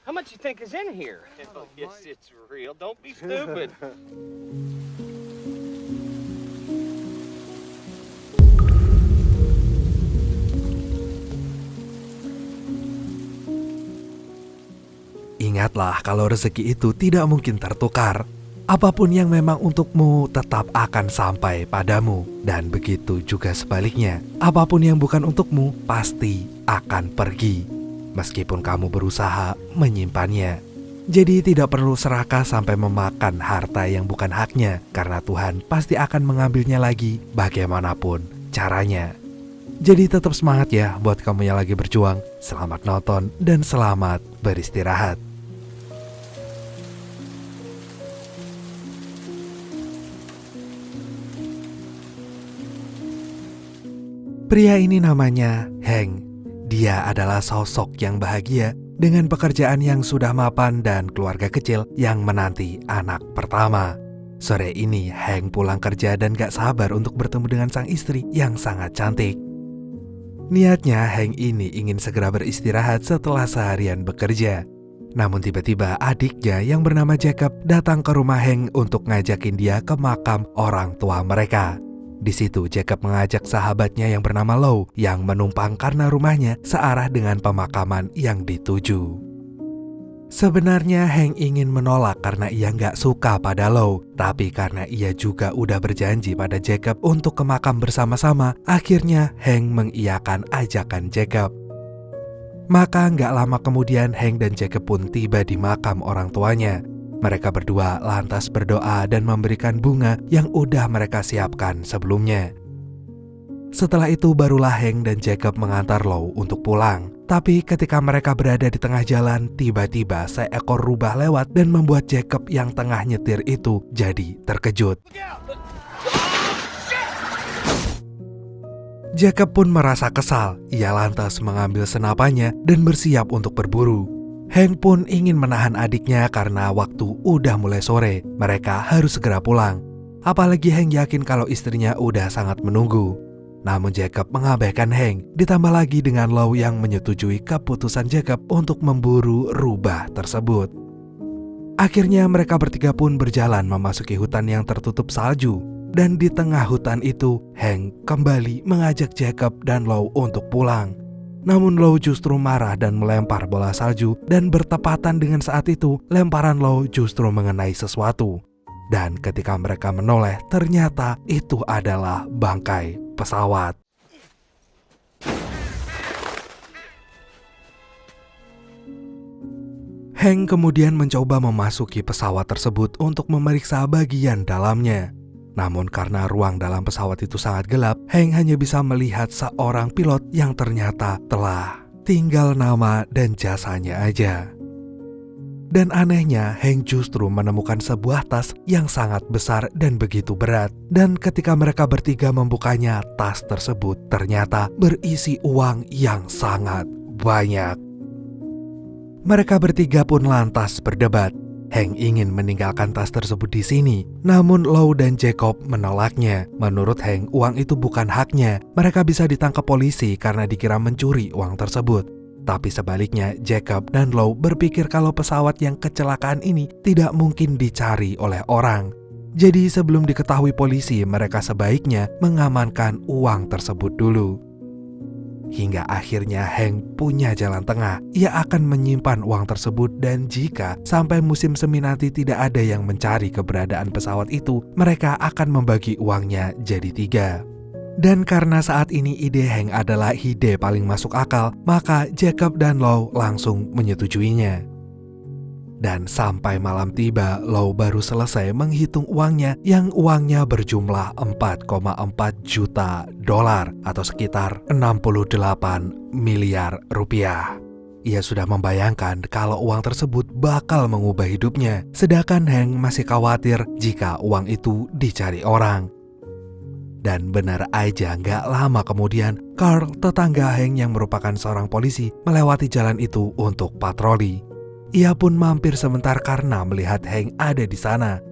How much you think is in here? Oh, yes, it's real. Don't be stupid. Ingatlah kalau rezeki itu tidak mungkin tertukar. Apapun yang memang untukmu tetap akan sampai padamu. Dan begitu juga sebaliknya, apapun yang bukan untukmu pasti akan pergi, meskipun kamu berusaha menyimpannya. Jadi tidak perlu serakah sampai memakan harta yang bukan haknya, karena Tuhan pasti akan mengambilnya lagi bagaimanapun caranya. Jadi tetap semangat ya buat kamu yang lagi berjuang. Selamat nonton dan selamat beristirahat. Pria ini namanya Hank. Dia adalah sosok yang bahagia dengan pekerjaan yang sudah mapan dan keluarga kecil yang menanti anak pertama. Sore ini Hank pulang kerja dan gak sabar untuk bertemu dengan sang istri yang sangat cantik. Niatnya Hank ini ingin segera beristirahat setelah seharian bekerja. Namun tiba-tiba adiknya yang bernama Jacob datang ke rumah Hank untuk ngajakin dia ke makam orang tua mereka. Di situ Jacob mengajak sahabatnya yang bernama Lou yang menumpang karena rumahnya searah dengan pemakaman yang dituju. Sebenarnya Hank ingin menolak karena ia nggak suka pada Lou, tapi karena ia juga udah berjanji pada Jacob untuk ke makam bersama-sama, akhirnya Hank mengiyakan ajakan Jacob. Maka nggak lama kemudian Hank dan Jacob pun tiba di makam orang tuanya. Mereka berdua lantas berdoa dan memberikan bunga yang udah mereka siapkan sebelumnya. Setelah itu barulah Hank dan Jacob mengantar Lou untuk pulang. Tapi ketika mereka berada di tengah jalan, tiba-tiba seekor rubah lewat dan membuat Jacob yang tengah nyetir itu jadi terkejut. Jacob pun merasa kesal. Ia lantas mengambil senapannya dan bersiap untuk berburu. Hank pun ingin menahan adiknya karena waktu udah mulai sore. Mereka harus segera pulang. Apalagi Hank yakin kalau istrinya udah sangat menunggu. Namun Jacob mengabaikan Hank, ditambah lagi dengan Lou yang menyetujui keputusan Jacob untuk memburu rubah tersebut. Akhirnya mereka bertiga pun berjalan memasuki hutan yang tertutup salju. Dan di tengah hutan itu, Hank kembali mengajak Jacob dan Lou untuk pulang. Namun Lou justru marah dan melempar bola salju, dan bertepatan dengan saat itu, lemparan Lou justru mengenai sesuatu. Dan ketika mereka menoleh, ternyata itu adalah bangkai pesawat. Hank kemudian mencoba memasuki pesawat tersebut untuk memeriksa bagian dalamnya. Namun karena ruang dalam pesawat itu sangat gelap, Hank hanya bisa melihat seorang pilot yang ternyata telah tinggal nama dan jasanya aja. Dan anehnya, Hank justru menemukan sebuah tas yang sangat besar dan begitu berat. Dan ketika mereka bertiga membukanya, tas tersebut ternyata berisi uang yang sangat banyak. Mereka bertiga pun lantas berdebat. Hank ingin meninggalkan tas tersebut di sini, namun Lou dan Jacob menolaknya. Menurut Hank, uang itu bukan haknya. Mereka bisa ditangkap polisi karena dikira mencuri uang tersebut. Tapi sebaliknya, Jacob dan Lou berpikir kalau pesawat yang kecelakaan ini tidak mungkin dicari oleh orang. Jadi sebelum diketahui polisi, mereka sebaiknya mengamankan uang tersebut dulu. Hingga akhirnya Hank punya jalan tengah. Ia akan menyimpan uang tersebut, dan jika sampai musim semi nanti tidak ada yang mencari keberadaan pesawat itu, mereka akan membagi uangnya jadi 3. Dan karena saat ini ide Hank adalah ide paling masuk akal, maka Jacob dan Lou langsung menyetujuinya. Dan sampai malam tiba, Lou baru selesai menghitung uangnya, yang uangnya berjumlah 4,4 juta dolar atau sekitar 68 miliar rupiah. Ia sudah membayangkan kalau uang tersebut bakal mengubah hidupnya, sedangkan Hank masih khawatir jika uang itu dicari orang. Dan benar aja, gak lama kemudian, Carl, tetangga Hank yang merupakan seorang polisi, melewati jalan itu untuk patroli. Ia pun mampir sebentar karena melihat Hank ada di sana.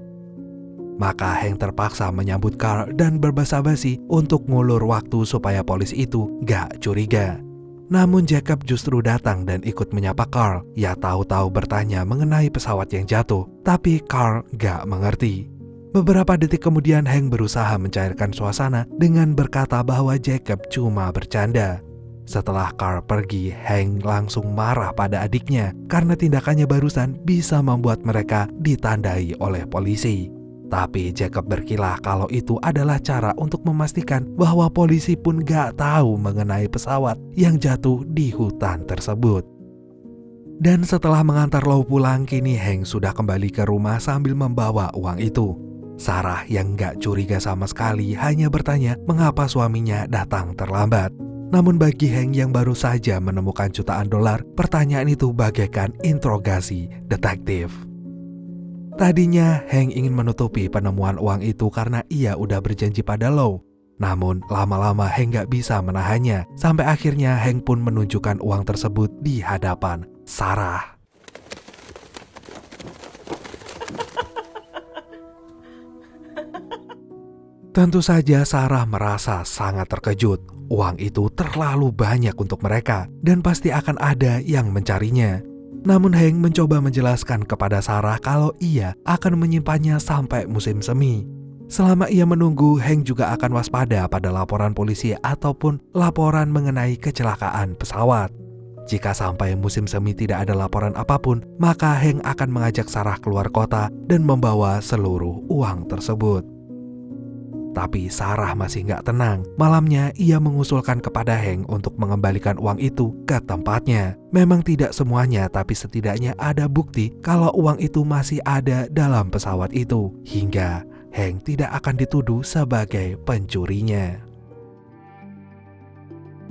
Maka Hank terpaksa menyambut Carl dan berbasa-basi untuk ngulur waktu supaya polisi itu gak curiga. Namun Jacob justru datang dan ikut menyapa Carl. Ia tahu-tahu bertanya mengenai pesawat yang jatuh, tapi Carl gak mengerti. Beberapa detik kemudian Hank berusaha mencairkan suasana dengan berkata bahwa Jacob cuma bercanda. Setelah Carl pergi, Hank langsung marah pada adiknya karena tindakannya barusan bisa membuat mereka ditandai oleh polisi. Tapi Jacob berkilah kalau itu adalah cara untuk memastikan bahwa polisi pun gak tahu mengenai pesawat yang jatuh di hutan tersebut. Dan setelah mengantar Lou pulang, kini Hank sudah kembali ke rumah sambil membawa uang itu. Sarah yang gak curiga sama sekali hanya bertanya mengapa suaminya datang terlambat. Namun bagi Hank yang baru saja menemukan jutaan dolar, pertanyaan itu bagaikan interogasi detektif. Tadinya Hank ingin menutupi penemuan uang itu karena ia udah berjanji pada Lou. Namun lama-lama Hank gak bisa menahannya, sampai akhirnya Hank pun menunjukkan uang tersebut di hadapan Sarah. Tentu saja Sarah merasa sangat terkejut. Uang itu terlalu banyak untuk mereka dan pasti akan ada yang mencarinya. Namun Hank mencoba menjelaskan kepada Sarah kalau ia akan menyimpannya sampai musim semi. Selama ia menunggu, Hank juga akan waspada pada laporan polisi ataupun laporan mengenai kecelakaan pesawat. Jika sampai musim semi tidak ada laporan apapun, maka Hank akan mengajak Sarah keluar kota dan membawa seluruh uang tersebut. Tapi Sarah masih gak tenang. Malamnya ia mengusulkan kepada Hank untuk mengembalikan uang itu ke tempatnya. Memang tidak semuanya, tapi setidaknya ada bukti kalau uang itu masih ada dalam pesawat itu. Hingga Hank tidak akan dituduh sebagai pencurinya.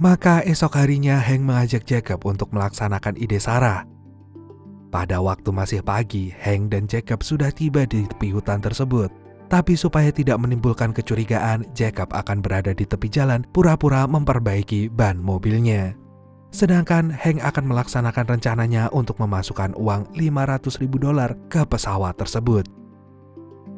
Maka esok harinya Hank mengajak Jacob untuk melaksanakan ide Sarah. Pada waktu masih pagi, Hank dan Jacob sudah tiba di tepi hutan tersebut. Tapi supaya tidak menimbulkan kecurigaan, Jacob akan berada di tepi jalan pura-pura memperbaiki ban mobilnya. Sedangkan Hank akan melaksanakan rencananya untuk memasukkan uang $500.000 ke pesawat tersebut.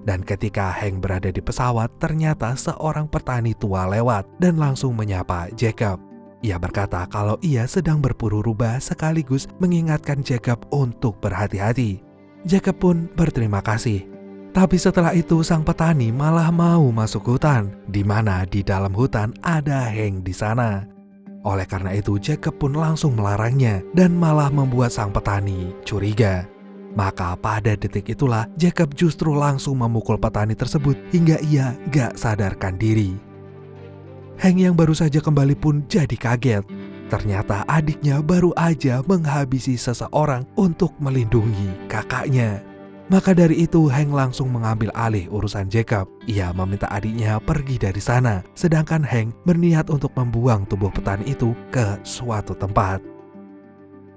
Dan ketika Hank berada di pesawat, ternyata seorang petani tua lewat dan langsung menyapa Jacob. Ia berkata kalau ia sedang berburu rubah sekaligus mengingatkan Jacob untuk berhati-hati. Jacob pun berterima kasih. Tapi setelah itu sang petani malah mau masuk hutan, di mana di dalam hutan ada Hank di sana. Oleh karena itu Jacob pun langsung melarangnya dan malah membuat sang petani curiga. Maka pada detik itulah Jacob justru langsung memukul petani tersebut hingga ia gak sadarkan diri. Hank yang baru saja kembali pun jadi kaget. Ternyata adiknya baru aja menghabisi seseorang untuk melindungi kakaknya. Maka dari itu Hank langsung mengambil alih urusan Jacob. Ia meminta adiknya pergi dari sana, sedangkan Hank berniat untuk membuang tubuh petani itu ke suatu tempat.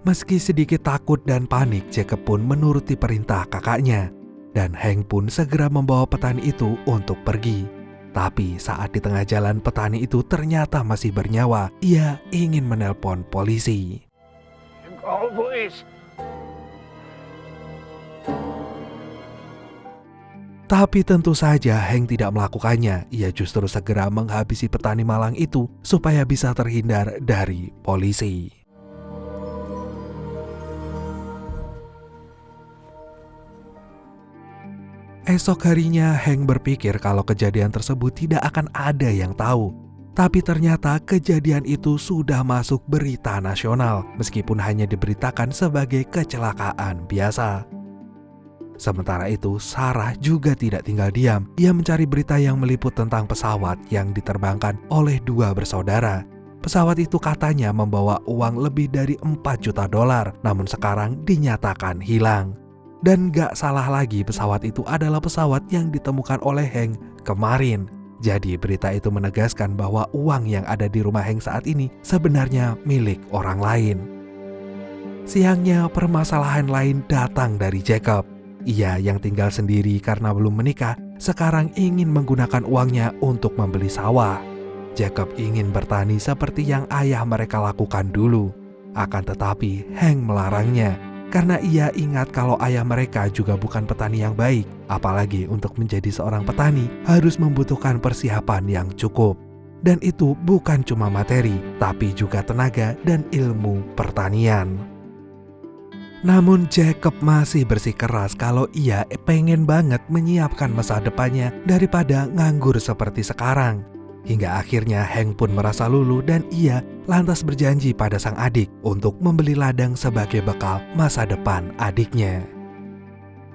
Meski sedikit takut dan panik, Jacob pun menuruti perintah kakaknya. Dan Hank pun segera membawa petani itu untuk pergi. Tapi saat di tengah jalan petani itu ternyata masih bernyawa. Ia ingin menelpon polisi. Call police. Tapi tentu saja Hank tidak melakukannya. Ia justru segera menghabisi petani malang itu supaya bisa terhindar dari polisi. Esok harinya Hank berpikir kalau kejadian tersebut tidak akan ada yang tahu. Tapi ternyata kejadian itu sudah masuk berita nasional meskipun hanya diberitakan sebagai kecelakaan biasa. Sementara itu, Sarah juga tidak tinggal diam. Ia mencari berita yang meliput tentang pesawat yang diterbangkan oleh dua bersaudara. Pesawat itu katanya membawa uang lebih dari $4 juta, namun sekarang dinyatakan hilang. Dan gak salah lagi, pesawat itu adalah pesawat yang ditemukan oleh Hank kemarin. Jadi berita itu menegaskan bahwa uang yang ada di rumah Hank saat ini sebenarnya milik orang lain. Siangnya, permasalahan lain datang dari Jacob. Ia yang tinggal sendiri karena belum menikah, sekarang ingin menggunakan uangnya untuk membeli sawah. Jacob ingin bertani seperti yang ayah mereka lakukan dulu. Akan tetapi Hank melarangnya, karena ia ingat kalau ayah mereka juga bukan petani yang baik. Apalagi untuk menjadi seorang petani harus membutuhkan persiapan yang cukup. Dan itu bukan cuma materi, tapi juga tenaga dan ilmu pertanian. Namun Jacob masih bersikeras kalau ia pengen banget menyiapkan masa depannya daripada nganggur seperti sekarang. Hingga akhirnya Hank pun merasa luluh dan ia lantas berjanji pada sang adik untuk membeli ladang sebagai bekal masa depan adiknya.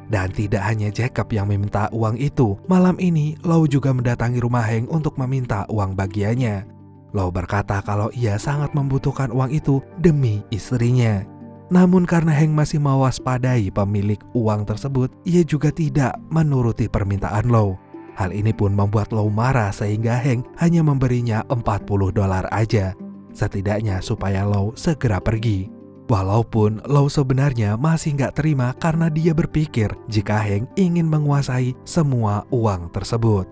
Dan tidak hanya Jacob yang meminta uang itu, malam ini Lou juga mendatangi rumah Hank untuk meminta uang bagiannya. Lou berkata kalau ia sangat membutuhkan uang itu demi istrinya. Namun karena Hank masih mewaspadai pemilik uang tersebut, ia juga tidak menuruti permintaan Lou. Hal ini pun membuat Lou marah sehingga Hank hanya memberinya $40 aja, setidaknya supaya Lou segera pergi. Walaupun Lou sebenarnya masih nggak terima karena dia berpikir jika Hank ingin menguasai semua uang tersebut.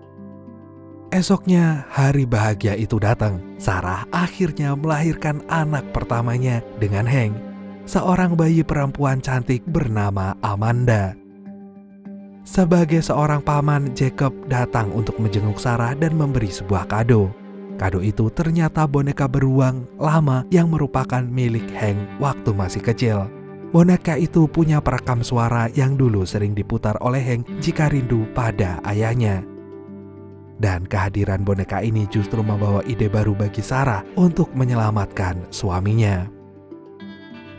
Esoknya hari bahagia itu datang. Sarah akhirnya melahirkan anak pertamanya dengan Hank, seorang bayi perempuan cantik bernama Amanda. Sebagai seorang paman, Jacob datang untuk menjenguk Sarah dan memberi sebuah kado. Kado itu ternyata boneka beruang lama yang merupakan milik Hank waktu masih kecil. Boneka itu punya perekam suara yang dulu sering diputar oleh Hank jika rindu pada ayahnya. Dan kehadiran boneka ini justru membawa ide baru bagi Sarah untuk menyelamatkan suaminya.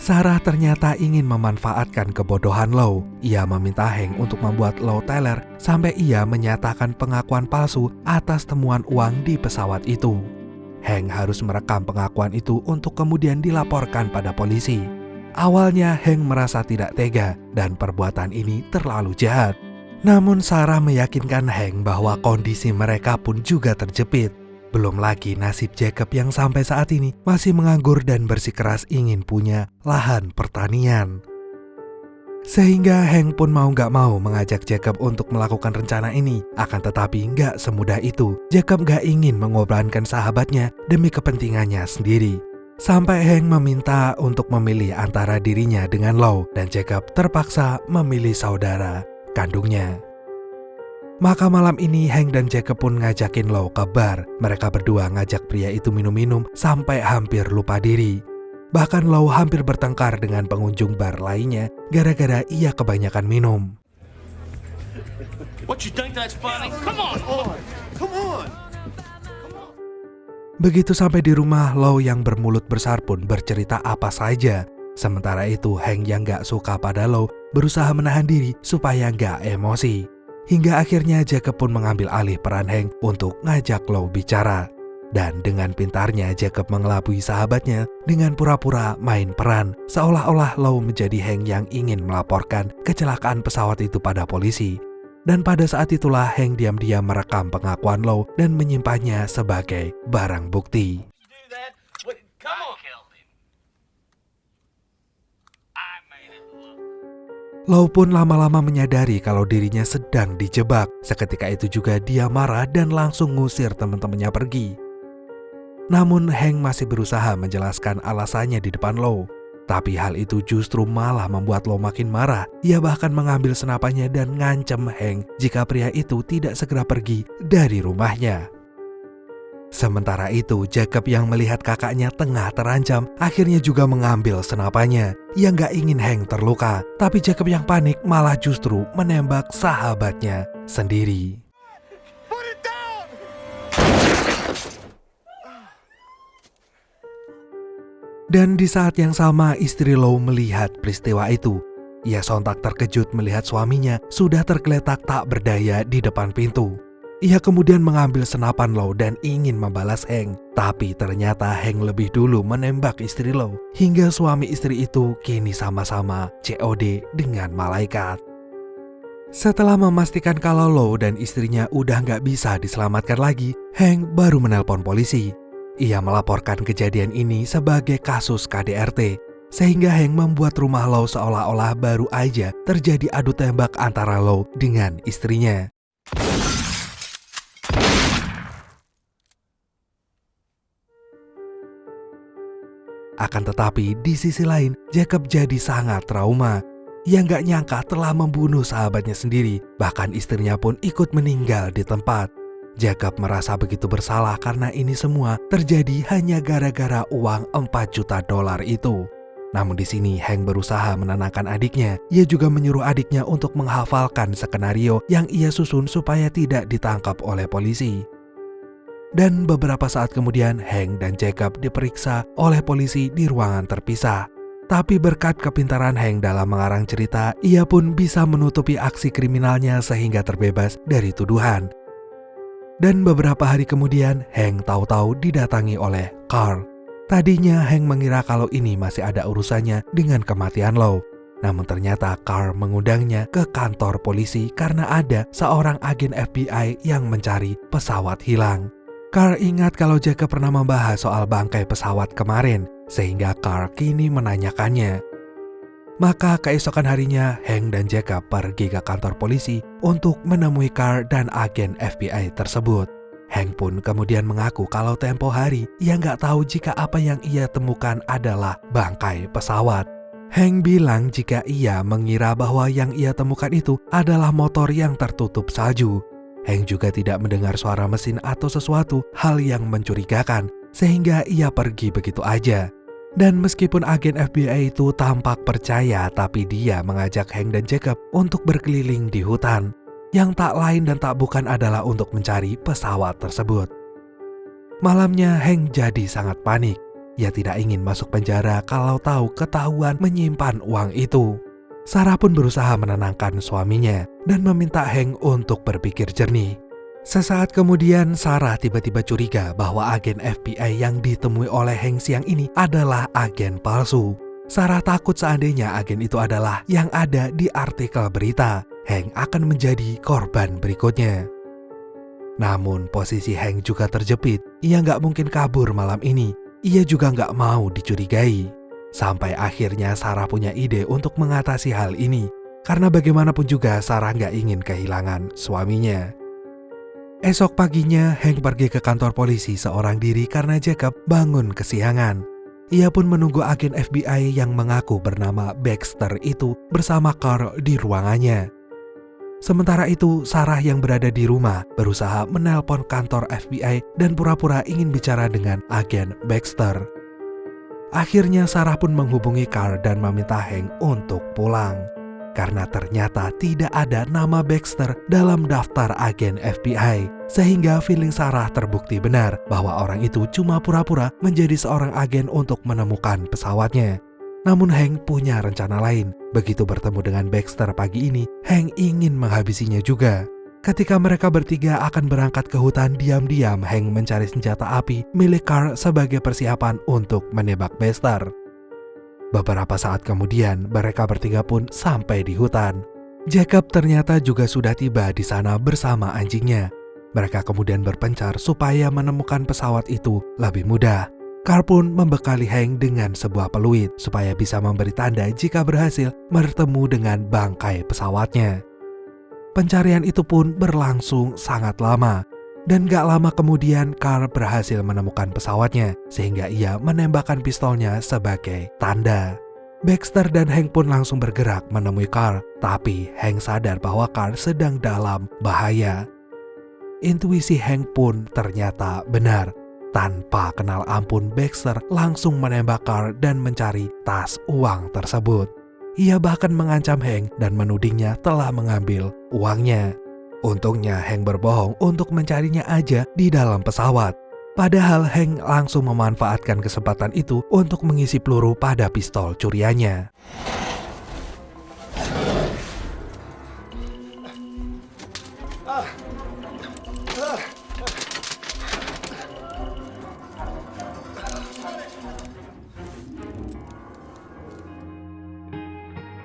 Sarah ternyata ingin memanfaatkan kebodohan Lou. Ia meminta Hank untuk membuat Lou teler sampai ia menyatakan pengakuan palsu atas temuan uang di pesawat itu. Hank harus merekam pengakuan itu untuk kemudian dilaporkan pada polisi. Awalnya Hank merasa tidak tega dan perbuatan ini terlalu jahat. Namun Sarah meyakinkan Hank bahwa kondisi mereka pun juga terjepit. Belum lagi nasib Jacob yang sampai saat ini masih menganggur dan bersikeras ingin punya lahan pertanian. Sehingga Hank pun mau gak mau mengajak Jacob untuk melakukan rencana ini. Akan tetapi gak semudah itu. Jacob gak ingin mengorbankan sahabatnya demi kepentingannya sendiri. Sampai Hank meminta untuk memilih antara dirinya dengan Lou, dan Jacob terpaksa memilih saudara kandungnya. Maka malam ini Hank dan Jacob pun ngajakin Lou ke bar. Mereka berdua ngajak pria itu minum-minum sampai hampir lupa diri. Bahkan Lou hampir bertengkar dengan pengunjung bar lainnya gara-gara ia kebanyakan minum. What you think that's funny? Come on. Come on. Begitu sampai di rumah, Lou yang bermulut besar pun bercerita apa saja. Sementara itu Hank yang gak suka pada Lou berusaha menahan diri supaya gak emosi. Hingga akhirnya Jacob pun mengambil alih peran Hank untuk ngajak Lou bicara. Dan dengan pintarnya Jacob mengelabui sahabatnya dengan pura-pura main peran, seolah-olah Lou menjadi Hank yang ingin melaporkan kecelakaan pesawat itu pada polisi. Dan pada saat itulah Hank diam-diam merekam pengakuan Lou dan menyimpannya sebagai barang bukti. Lou pun lama-lama menyadari kalau dirinya sedang dijebak. Seketika itu juga dia marah dan langsung ngusir teman-temannya pergi. Namun Hank masih berusaha menjelaskan alasannya di depan Lou. Tapi hal itu justru malah membuat Lou makin marah. Ia bahkan mengambil senapannya dan ngancam Hank jika pria itu tidak segera pergi dari rumahnya. Sementara itu, Jacob yang melihat kakaknya tengah terancam akhirnya juga mengambil senapannya. Ia gak ingin Hank terluka, tapi Jacob yang panik malah justru menembak sahabatnya sendiri. Put it down. Dan di saat yang sama istri Lou melihat peristiwa itu. Ia sontak terkejut melihat suaminya sudah tergeletak tak berdaya di depan pintu. Ia kemudian mengambil senapan Lou dan ingin membalas Hank. Tapi ternyata Hank lebih dulu menembak istri Lou. Hingga suami istri itu kini sama-sama COD dengan malaikat. Setelah memastikan kalau Lou dan istrinya udah gak bisa diselamatkan lagi, Hank baru menelpon polisi. Ia melaporkan kejadian ini sebagai kasus KDRT. Sehingga Hank membuat rumah Lou seolah-olah baru aja terjadi adu tembak antara Lou dengan istrinya. Akan tetapi di sisi lain Jacob jadi sangat trauma. Ia gak nyangka telah membunuh sahabatnya sendiri. Bahkan istrinya pun ikut meninggal di tempat. Jacob merasa begitu bersalah karena ini semua terjadi hanya gara-gara uang 4 juta dolar itu. Namun di sini Hank berusaha menenangkan adiknya. Ia juga menyuruh adiknya untuk menghafalkan skenario yang ia susun supaya tidak ditangkap oleh polisi. Dan beberapa saat kemudian Hank dan Jacob diperiksa oleh polisi di ruangan terpisah. Tapi berkat kepintaran Hank dalam mengarang cerita, ia pun bisa menutupi aksi kriminalnya sehingga terbebas dari tuduhan. Dan beberapa hari kemudian, Hank tahu-tahu didatangi oleh Carl. Tadinya Hank mengira kalau ini masih ada urusannya dengan kematian Lou. Namun ternyata Carl mengundangnya ke kantor polisi karena ada seorang agen FBI yang mencari pesawat hilang. Carl ingat kalau Jacob pernah membahas soal bangkai pesawat kemarin, sehingga Carl kini menanyakannya. Maka keesokan harinya, Hank dan Jacob pergi ke kantor polisi untuk menemui Carl dan agen FBI tersebut. Hank pun kemudian mengaku kalau tempo hari ia nggak tahu jika apa yang ia temukan adalah bangkai pesawat. Hank bilang jika ia mengira bahwa yang ia temukan itu adalah motor yang tertutup salju. Hank juga tidak mendengar suara mesin atau sesuatu hal yang mencurigakan, sehingga ia pergi begitu aja. Dan meskipun agen FBI itu tampak percaya, tapi dia mengajak Hank dan Jacob untuk berkeliling di hutan, yang tak lain dan tak bukan adalah untuk mencari pesawat tersebut. Malamnya Hank jadi sangat panik. Ia tidak ingin masuk penjara kalau tahu ketahuan menyimpan uang itu. Sarah pun berusaha menenangkan suaminya dan meminta Hank untuk berpikir jernih. Sesaat kemudian Sarah tiba-tiba curiga bahwa agen FBI yang ditemui oleh Hank siang ini adalah agen palsu. Sarah takut seandainya agen itu adalah yang ada di artikel berita, Hank akan menjadi korban berikutnya. Namun posisi Hank juga terjepit. Ia nggak mungkin kabur malam ini. Ia juga nggak mau dicurigai. Sampai akhirnya Sarah punya ide untuk mengatasi hal ini. Karena bagaimanapun juga Sarah nggak ingin kehilangan suaminya. Esok paginya Hank pergi ke kantor polisi seorang diri karena Jacob bangun kesiangan. Ia pun menunggu agen FBI yang mengaku bernama Baxter itu bersama Carl di ruangannya. Sementara itu, Sarah yang berada di rumah berusaha menelpon kantor FBI dan pura-pura ingin bicara dengan agen Baxter. Akhirnya Sarah pun menghubungi Carl dan meminta Hank untuk pulang. Karena ternyata tidak ada nama Baxter dalam daftar agen FBI. Sehingga feeling Sarah terbukti benar bahwa orang itu cuma pura-pura menjadi seorang agen untuk menemukan pesawatnya. Namun Hank punya rencana lain. Begitu bertemu dengan Baxter pagi ini, Hank ingin menghabisinya juga. Ketika mereka bertiga akan berangkat ke hutan, diam-diam Hank mencari senjata api milik Carl sebagai persiapan untuk menembak Baxter. Beberapa saat kemudian, mereka bertiga pun sampai di hutan. Jacob ternyata juga sudah tiba di sana bersama anjingnya. Mereka kemudian berpencar supaya menemukan pesawat itu lebih mudah. Carl pun membekali Hank dengan sebuah peluit supaya bisa memberi tanda jika berhasil bertemu dengan bangkai pesawatnya. Pencarian itu pun berlangsung sangat lama. Dan gak lama kemudian Carl berhasil menemukan pesawatnya sehingga ia menembakkan pistolnya sebagai tanda. Baxter dan Hank pun langsung bergerak menemui Carl, tapi Hank sadar bahwa Carl sedang dalam bahaya. Intuisi Hank pun ternyata benar. Tanpa kenal ampun, Baxter langsung menembak Carl dan mencari tas uang tersebut. Ia bahkan mengancam Hank dan menudingnya telah mengambil uangnya. Untungnya Hank berbohong untuk mencarinya aja di dalam pesawat. Padahal Hank langsung memanfaatkan kesempatan itu untuk mengisi peluru pada pistol curiannya.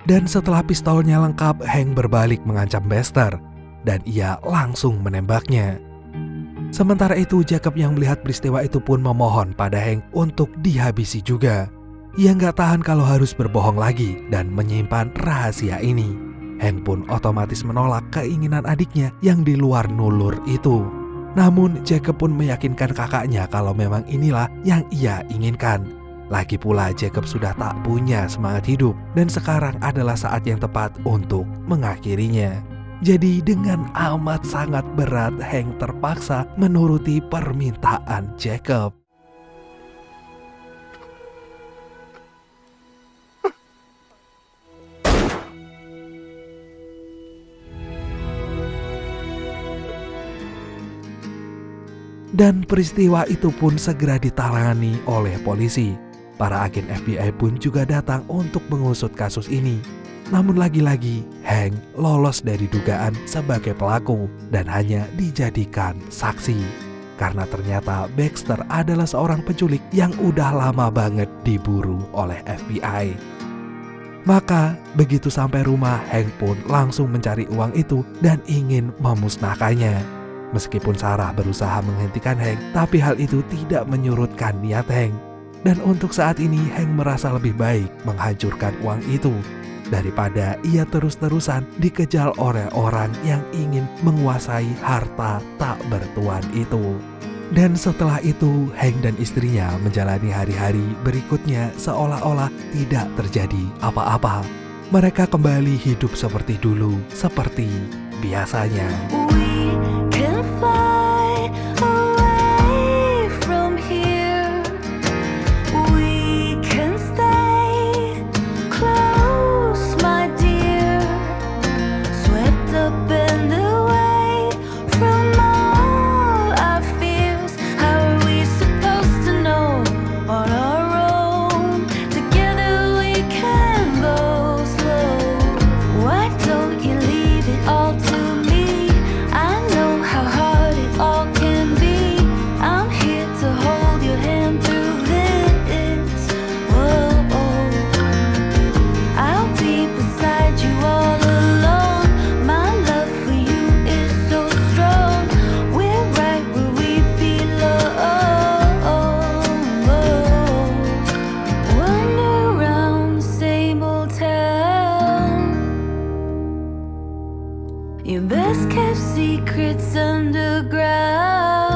Dan setelah pistolnya lengkap, Hank berbalik mengancam Baxter, dan ia langsung menembaknya. Sementara itu, Jacob yang melihat peristiwa itu pun memohon pada Hank untuk dihabisi juga. Ia nggak tahan kalau harus berbohong lagi dan menyimpan rahasia ini. Hank pun otomatis menolak keinginan adiknya yang di luar nulur itu. Namun, Jacob pun meyakinkan kakaknya kalau memang inilah yang ia inginkan. Lagi pula Jacob sudah tak punya semangat hidup dan sekarang adalah saat yang tepat untuk mengakhirinya. Jadi dengan amat sangat berat Hank terpaksa menuruti permintaan Jacob. Dan peristiwa itu pun segera ditangani oleh polisi. Para agen FBI pun juga datang untuk mengusut kasus ini. Namun lagi-lagi, Hank lolos dari dugaan sebagai pelaku dan hanya dijadikan saksi. Karena ternyata Baxter adalah seorang penculik yang udah lama banget diburu oleh FBI. Maka begitu sampai rumah, Hank pun langsung mencari uang itu dan ingin memusnahkannya. Meskipun Sarah berusaha menghentikan Hank, tapi hal itu tidak menyurutkan niat Hank. Dan untuk saat ini Hank merasa lebih baik menghancurkan uang itu daripada ia terus-terusan dikejar oleh orang yang ingin menguasai harta tak bertuan itu. Dan setelah itu Hank dan istrinya menjalani hari-hari berikutnya seolah-olah tidak terjadi apa-apa. Mereka kembali hidup seperti dulu, seperti biasanya. We can fly away from here. We can stay close, my dear. Swept up and away from all our fears. How are we supposed to know on our own? Together we can go slow. Why don't you leave it all to me? I know how hard it all can be. I'm here to hold your hand through this. Whoa, I'll be beside you all alone. My love for you is so strong. We're right where we belong. Wander around the same old town. Your best kept secrets underground.